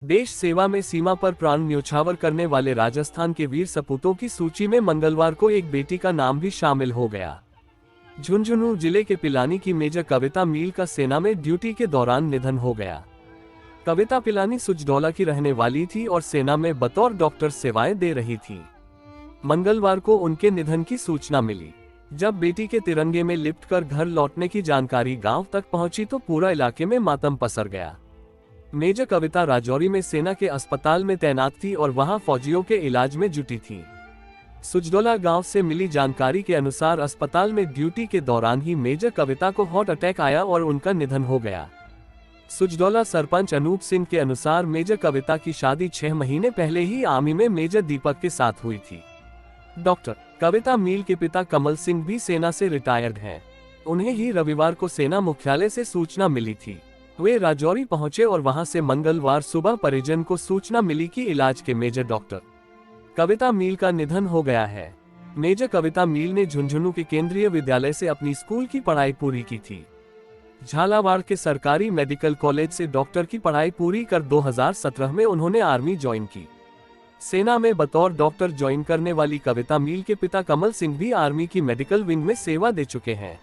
देश सेवा में सीमा पर प्राण न्यौछावर करने वाले राजस्थान के वीर सपूतों की सूची में मंगलवार को एक बेटी का नाम भी शामिल हो गया। झुंझुनू जिले के पिलानी की मेजर कविता मील का सेना में ड्यूटी के दौरान निधन हो गया। कविता पिलानी सुचडौला की रहने वाली थी और सेना में बतौर डॉक्टर सेवाएं दे रही थी। मंगलवार को उनके निधन की सूचना मिली। जब बेटी के तिरंगे में लिपटकर घर लौटने की जानकारी गांव तक पहुंची तो पूरा इलाके में मातम पसर गया। मेजर कविता राजौरी में सेना के अस्पताल में तैनात थी और वहां फौजियों के इलाज में जुटी थी। सुचडौला गांव से मिली जानकारी के अनुसार अस्पताल में ड्यूटी के दौरान ही मेजर कविता को हार्ट अटैक आया और उनका निधन हो गया। सुचडौला सरपंच अनूप सिंह के अनुसार मेजर कविता की शादी 6 महीने पहले ही आर्मी में मेजर दीपक के साथ हुई थी। डॉक्टर कविता मील के पिता कमल सिंह भी सेना से रिटायर्ड हैं। उन्हें ही रविवार को सेना मुख्यालय से सूचना मिली थी। वे राजौरी पहुंचे और वहां से मंगलवार सुबह परिजन को सूचना मिली कि इलाज के मेजर डॉक्टर कविता मील का निधन हो गया है। मेजर कविता मील ने झुंझुनू के केंद्रीय विद्यालय से अपनी स्कूल की पढ़ाई पूरी की थी। झालावाड़ के सरकारी मेडिकल कॉलेज से डॉक्टर की पढ़ाई पूरी कर 2017 में उन्होंने आर्मी ज्वाइन की। सेना में बतौर डॉक्टर ज्वाइन करने वाली कविता मील के पिता कमल सिंह भी आर्मी की मेडिकल विंग में सेवा दे चुके हैं।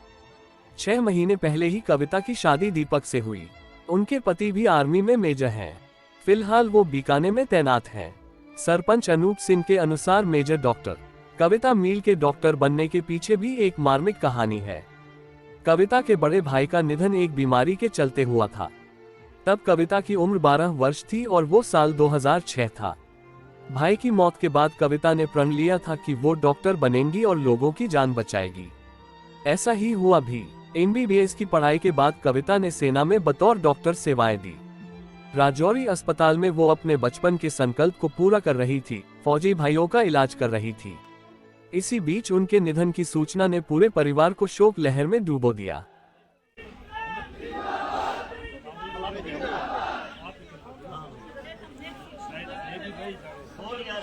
6 महीने पहले ही कविता की शादी दीपक से हुई। उनके पति भी आर्मी में मेजर हैं। फिलहाल वो बीकानेर में तैनात हैं। सरपंच अनूप सिंह के अनुसार मेजर डॉक्टर कविता मील के डॉक्टर बनने के पीछे भी एक मार्मिक कहानी है। कविता के बड़े भाई का निधन एक बीमारी के चलते हुआ था। तब कविता की उम्र 12 वर्ष थी और वो साल 2006 था। भाई की मौत के बाद कविता ने प्रण लिया था कि वो डॉक्टर बनेंगी और लोगों की जान बचाएगी। ऐसा ही हुआ भी। MBBS की पढ़ाई के बाद कविता ने सेना में बतौर डॉक्टर सेवाएं दी। राजौरी अस्पताल में वो अपने बचपन के संकल्प को पूरा कर रही थी, फौजी भाइयों का इलाज कर रही थी। इसी बीच उनके निधन की सूचना ने पूरे परिवार को शोक लहर में डुबो दिया। हो गया